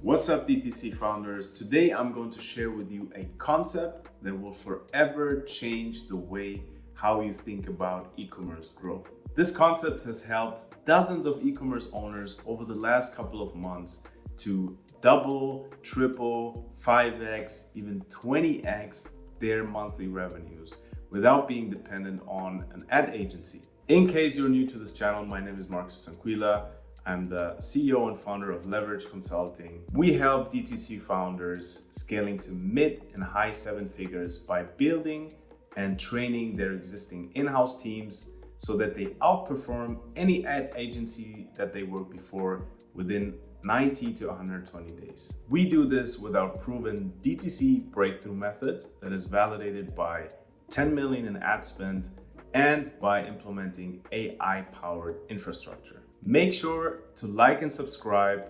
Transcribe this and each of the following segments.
What's up, DTC founders? Today I'm going to share with you a concept that will forever change the way how you think about e-commerce growth. This concept has helped dozens of e-commerce owners over the last couple of months to double, triple, 5x, even 20x their monthly revenues without being dependent on an ad agency. In case you're new to this channel, my name is Marcus Tanquila. I'm the CEO and founder of Leverage Consulting. We help DTC founders scaling to mid and high seven figures by building and training their existing in-house teams so that they outperform any ad agency that they worked before within 90 to 120 days. We do this with our proven DTC breakthrough method that is validated by 10 million in ad spend and by implementing AI-powered infrastructure. Make sure to like and subscribe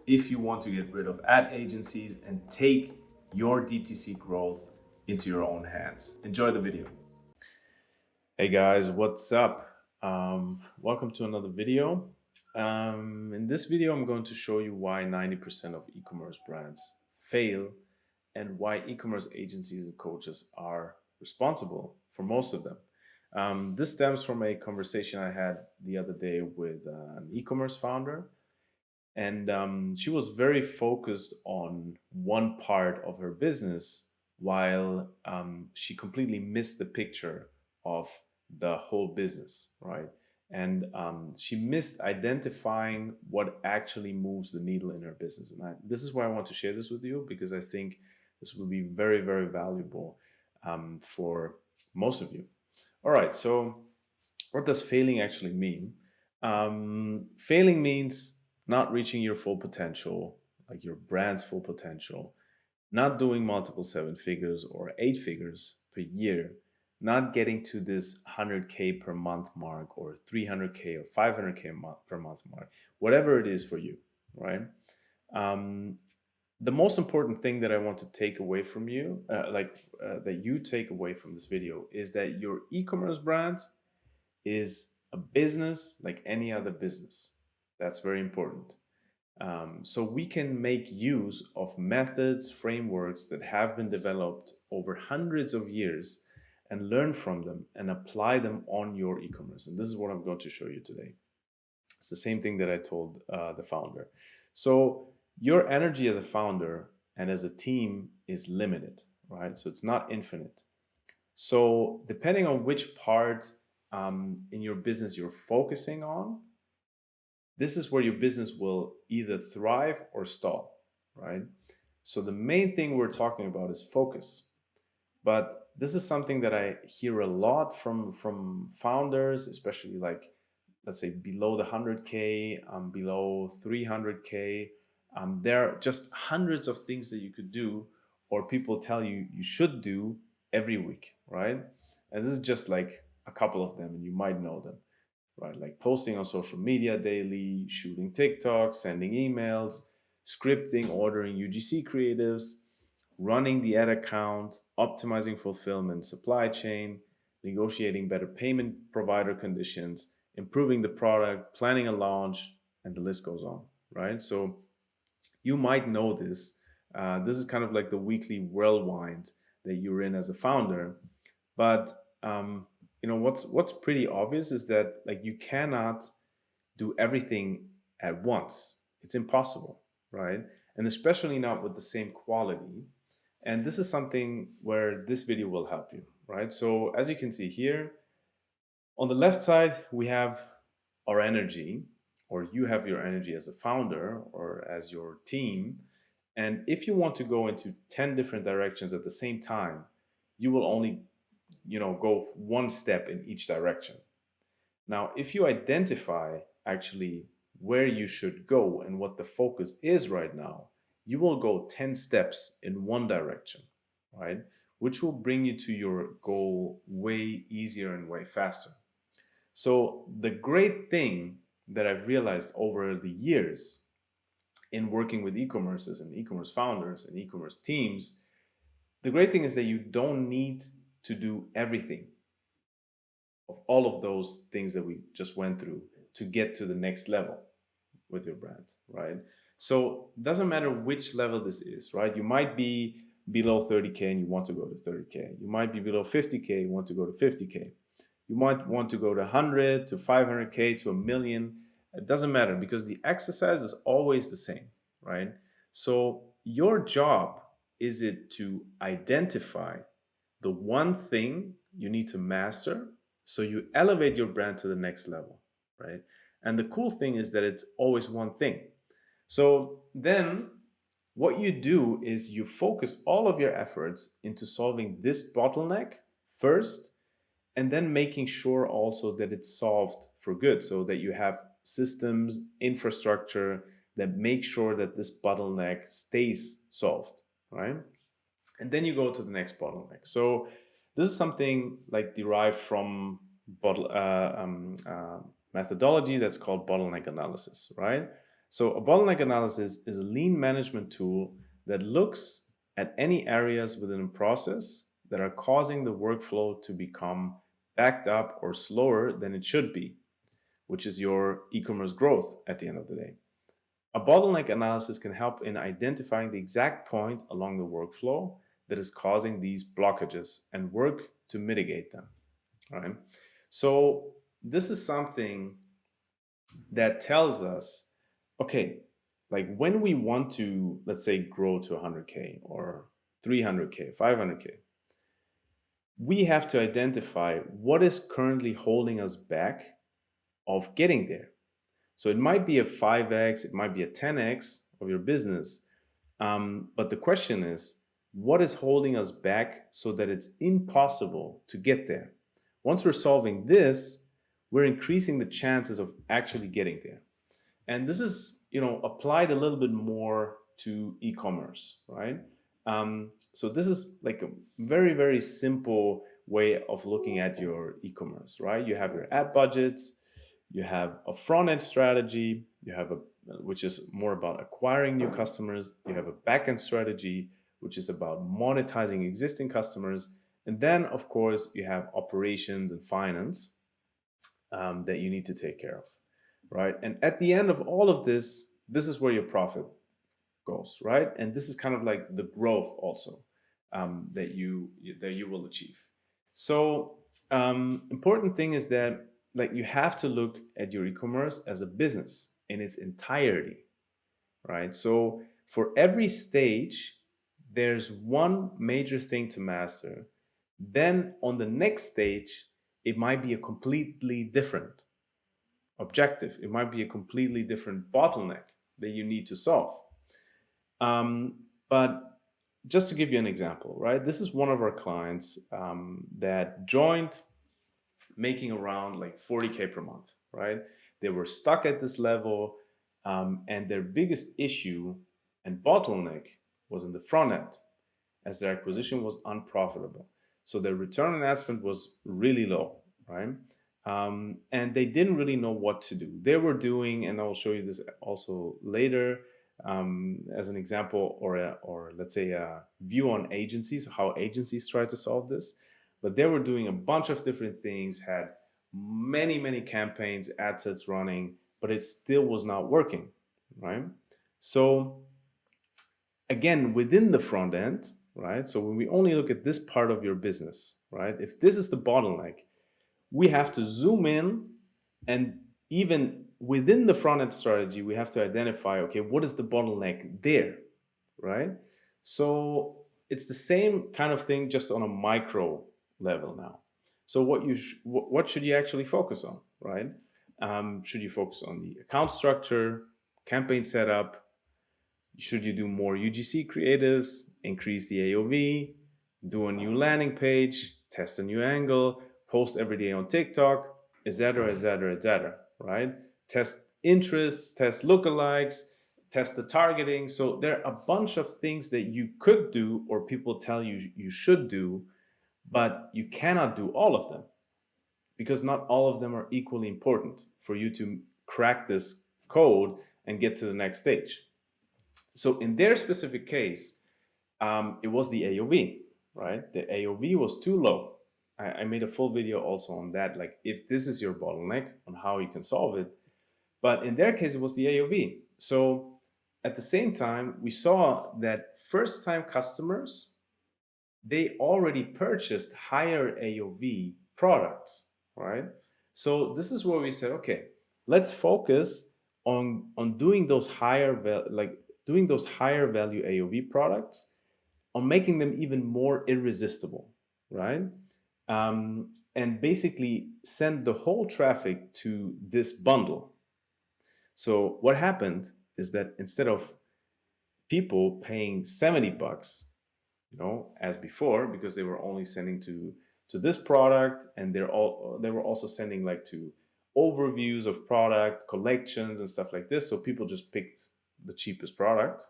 if you want to get rid of ad agencies and take your DTC growth into your own hands. Enjoy the video. Hey guys, what's up? Welcome to another video. In this video, I'm going to show you why 90% of e-commerce brands fail and why e-commerce agencies and coaches are responsible for most of them. This stems from a conversation I had the other day with an e-commerce founder, and she was very focused on one part of her business while she completely missed the picture of the whole business, right? And she missed identifying what actually moves the needle in her business. And this is why I want to share this with you, because I think this will be very, very valuable for most of you. All right, so what does failing actually mean? Failing means not reaching your full potential, like your brand's full potential, not doing multiple seven figures or eight figures per year, not getting to this 100K per month mark or 300K or 500K per month mark, whatever it is for you, right? The most important thing that I want to take away from you, that you take away from this video, is that your e-commerce brand is a business like any other business. That's very important. So we can make use of methods, frameworks that have been developed over hundreds of years and learn from them and apply them on your e-commerce. And this is what I'm going to show you today. It's the same thing that I told the founder. So your energy as a founder and as a team is limited, right? So it's not infinite. So depending on which part in your business you're focusing on, this is where your business will either thrive or stall, right? So the main thing we're talking about is focus. But this is something that I hear a lot from founders, especially like, let's say below the 100K, below 300K. There are just hundreds of things that you could do, or people tell you you should do every week, right? And this is just like a couple of them, and you might know them, right? Like posting on social media daily, shooting TikToks, sending emails, scripting, ordering UGC creatives, running the ad account, optimizing fulfillment, supply chain, negotiating better payment provider conditions, improving the product, planning a launch, and the list goes on, right? So you might know this. This is kind of like the weekly whirlwind that you're in as a founder. But what's pretty obvious is that like you cannot do everything at once. It's impossible, right? And especially not with the same quality. And this is something where this video will help you, right? So as you can see here, on the left side, we have our energy, or you have your energy as a founder or as your team. And if you want to go into 10 different directions at the same time, you will only, go one step in each direction. Now, if you identify actually where you should go and what the focus is right now, you will go 10 steps in one direction, right? Which will bring you to your goal way easier and way faster. So the great thing that I've realized over the years in working with e-commerces and e-commerce founders and e-commerce teams, the great thing is that you don't need to do everything of all of those things that we just went through to get to the next level with your brand, right? So it doesn't matter which level this is, right? You might be below 30K and you want to go to 30K. You might be below 50K, you want to go to 50K. You might want to go to 100 to 500K to a million. It doesn't matter because the exercise is always the same, right? So your job is it to identify the one thing you need to master so you elevate your brand to the next level, right? And the cool thing is that it's always one thing. So then what you do is you focus all of your efforts into solving this bottleneck first, and then making sure also that it's solved for good, so that you have systems, infrastructure that make sure that this bottleneck stays solved, right? And then you go to the next bottleneck. So this is something like derived from bottle, methodology that's called bottleneck analysis, right? So a bottleneck analysis is a lean management tool that looks at any areas within a process that are causing the workflow to become backed up or slower than it should be, which is your e-commerce growth at the end of the day. A bottleneck analysis can help in identifying the exact point along the workflow that is causing these blockages and work to mitigate them. All right. So this is something that tells us, okay, like when we want to, let's say, grow to 100K or 300K, 500K, we have to identify what is currently holding us back of getting there. So it might be a 5x, it might be a 10x of your business. But the question is, what is holding us back so that it's impossible to get there? Once we're solving this, we're increasing the chances of actually getting there. And this is, applied a little bit more to e-commerce, right? So this is like a very, very simple way of looking at your e-commerce, right? You have your ad budgets, you have a front end strategy, you have a which is more about acquiring new customers, you have a back end strategy, which is about monetizing existing customers, and then of course you have operations and finance that you need to take care of, right? And at the end of all of this, this is where your profit goes, right? And this is kind of like the growth also that you will achieve. So important thing is that like you have to look at your e-commerce as a business in its entirety, right? So for every stage, there's one major thing to master. Then on the next stage, it might be a completely different objective. It might be a completely different bottleneck that you need to solve. But just to give you an example, right? This is one of our clients that joined making around like 40K per month, right? They were stuck at this level, and their biggest issue and bottleneck was in the front end, as their acquisition was unprofitable. So their return on ad spend was really low, right? And they didn't really know what to do. They were doing, and I'll show you this also later, as an example, or let's say a view on agencies, how agencies try to solve this. But they were doing a bunch of different things, had many, many campaigns, ad sets running, but it still was not working, right? So again, within the front end, right? So when we only look at this part of your business, right? If this is the bottleneck, we have to zoom in, and even within the front end strategy, we have to identify, okay, what is the bottleneck there, right? So it's the same kind of thing, just on a micro level now. So what should you actually focus on, right? Should you focus on the account structure, campaign setup? Should you do more UGC creatives, increase the AOV, do a new landing page, test a new angle, post every day on TikTok, etc., etc., etc., right? Test interests, test lookalikes, test the targeting. So there are a bunch of things that you could do, or people tell you you should do, but you cannot do all of them because not all of them are equally important for you to crack this code and get to the next stage. So in their specific case, it was the AOV, right? The AOV was too low. I made a full video also on that, like if this is your bottleneck, on how you can solve it. But in their case, it was the AOV. So at the same time, we saw that first time customers, they already purchased higher AOV products, right? So this is where we said, okay, let's focus on doing those doing those higher value AOV products, on making them even more irresistible, right? And basically send the whole traffic to this bundle. So what happened is that instead of people paying 70 bucks, as before, because they were only sending to this product, and they were also sending like to overviews of product collections and stuff like this, so people just picked the cheapest product.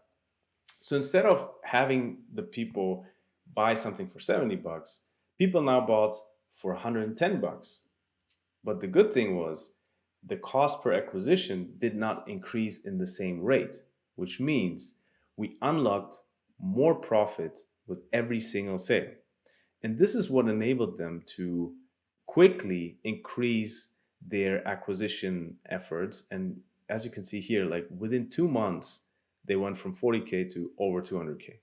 So instead of having the people buy something for 70 bucks, people now bought for 110 bucks. But the good thing was the cost per acquisition did not increase in the same rate, which means we unlocked more profit with every single sale. And this is what enabled them to quickly increase their acquisition efforts. And as you can see here, like within 2 months, they went from 40K to over 200K,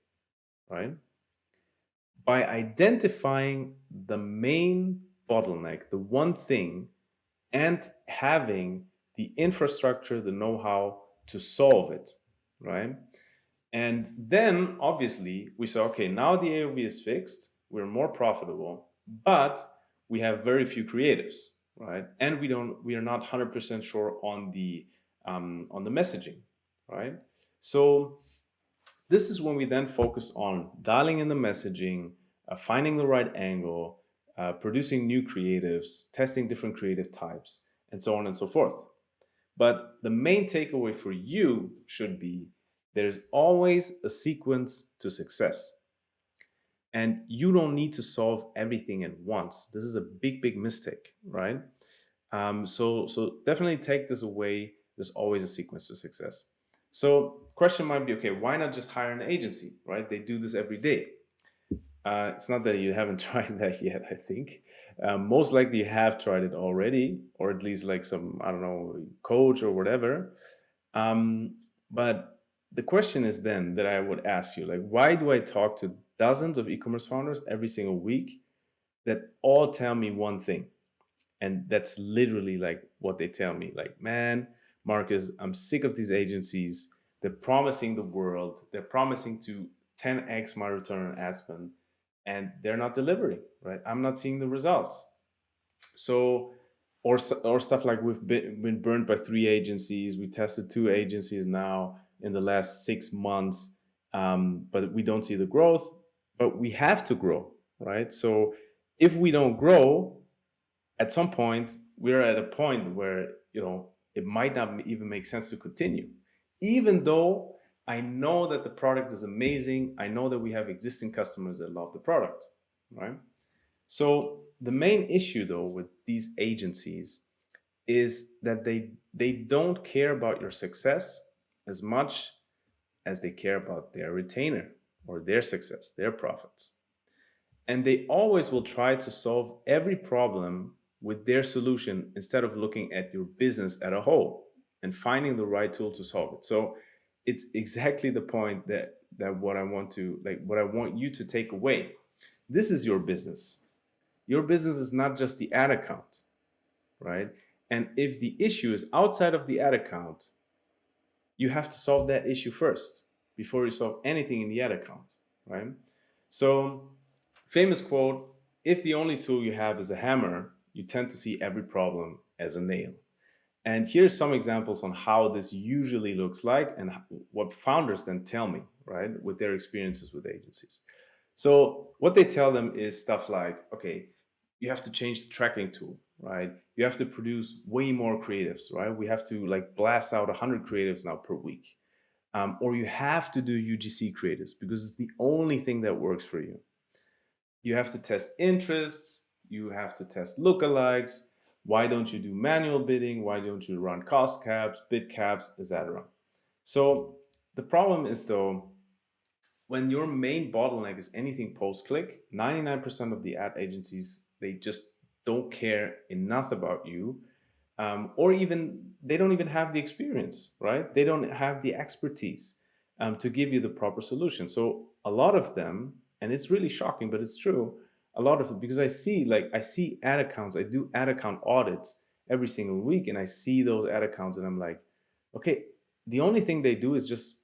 right? By identifying the main bottleneck, the one thing, and having the infrastructure, the know how to solve it, right? And then obviously we saw, okay, now the AOV is fixed, we're more profitable, but we have very few creatives, right? And we are not 100% sure on the messaging, right? So this is when we then focus on dialing in the messaging, finding the right angle, producing new creatives, testing different creative types, and so on and so forth. But the main takeaway for you should be there's always a sequence to success. And you don't need to solve everything at once. This is a big, big mistake, right? So definitely take this away. There's always a sequence to success. So question might be, okay, why not just hire an agency, right? They do this every day. It's not that you haven't tried that yet, I think. Most likely you have tried it already, or at least like some, I don't know, coach or whatever. But the question is then that I would ask you, like, why do I talk to dozens of e-commerce founders every single week that all tell me one thing? And that's literally like what they tell me. Like, man, Marcus, I'm sick of these agencies. They're promising the world. They're promising to 10x my return on ad spend, and they're not delivering, right? I'm not seeing the results. So, or stuff like we've been burned by 3 agencies. We tested 2 agencies now in the last 6 months, but we don't see the growth. But we have to grow, right? So if we don't grow, at some point we're at a point where it might not even make sense to continue, even though I know that the product is amazing. I know that we have existing customers that love the product, right? So the main issue though with these agencies is that they don't care about your success as much as they care about their retainer or their success, their profits. And they always will try to solve every problem with their solution instead of looking at your business as a whole and finding the right tool to solve it. So it's exactly the point that what I want to what I want you to take away. This is your business. Your business is not just the ad account, right? And if the issue is outside of the ad account, you have to solve that issue first before you solve anything in the ad account, right? So, famous quote: if the only tool you have is a hammer, you tend to see every problem as a nail. And here's some examples on how this usually looks like and what founders then tell me, right, with their experiences with agencies. So, what they tell them is stuff like, okay, you have to change the tracking tool, right? You have to produce way more creatives, right? We have to like blast out 100 creatives now per week. Or you have to do UGC creatives because it's the only thing that works for you. You have to test interests. You have to test lookalikes. Why don't you do manual bidding? Why don't you run cost caps, bid caps, etc.? So the problem is though, when your main bottleneck is anything post-click, 99% of the ad agencies, they just don't care enough about you, or even they don't even have the experience, right? They don't have the expertise. to give you the proper solution. So a lot of them, and it's really shocking, but it's true. A lot of it, because I see ad accounts. I do ad account audits every single week, and I see those ad accounts, and I'm like, okay, the only thing they do is just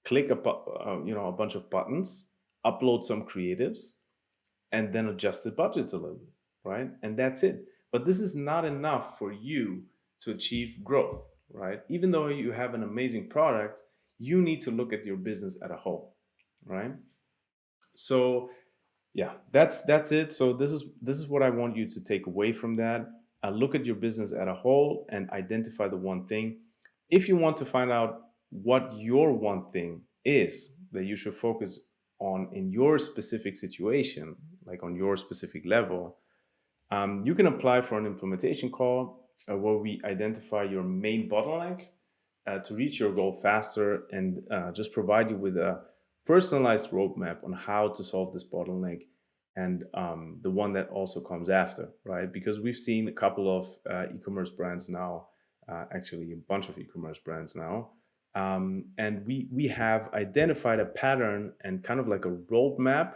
click a bunch of buttons, upload some creatives, and then adjust the budgets a little bit, right? And that's it. But this is not enough for you to achieve growth, right? Even though you have an amazing product, you need to look at your business at a whole, right? So yeah, that's it. So this is what I want you to take away from that. Look at your business at a whole and identify the one thing. If you want to find out what your one thing is that you should focus on in your specific situation, like on your specific level, you can apply for an implementation call where we identify your main bottleneck to reach your goal faster, and just provide you with a personalized roadmap on how to solve this bottleneck, and the one that also comes after, right? Because we've seen a couple of e-commerce brands now, actually a bunch of e-commerce brands now, and we have identified a pattern and kind of like a roadmap,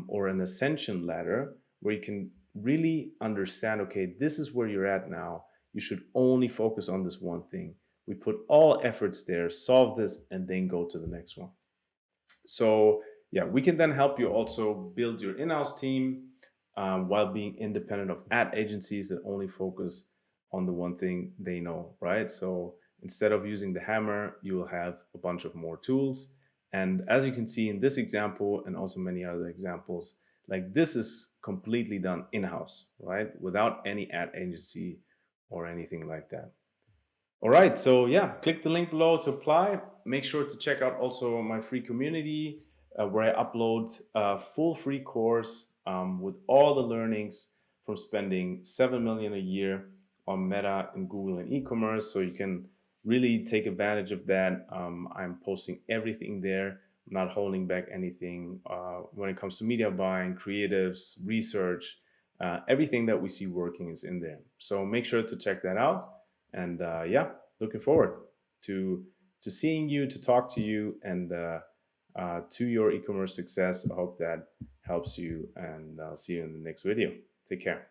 or an ascension ladder, where you can really understand, okay, this is where you're at now. You should only focus on this one thing. We put all efforts there, solve this, and then go to the next one. So yeah, we can then help you also build your in-house team, while being independent of ad agencies that only focus on the one thing they know, right? So instead of using the hammer, you will have a bunch of more tools. And as you can see in this example, and also many other examples, like this is completely done in-house, right? Without any ad agency or anything like that. All right, so yeah, click the link below to apply. Make sure to check out also my free community, where I upload a full free course, with all the learnings from spending 7 million a year on Meta and Google and e-commerce. So you can really take advantage of that. I'm posting everything there, not holding back anything when it comes to media buying, creatives, research. Everything that we see working is in there. So make sure to check that out. And yeah, looking forward to seeing you, to talk to you, and to your e-commerce success. I hope that helps you, and I'll see you in the next video. Take care.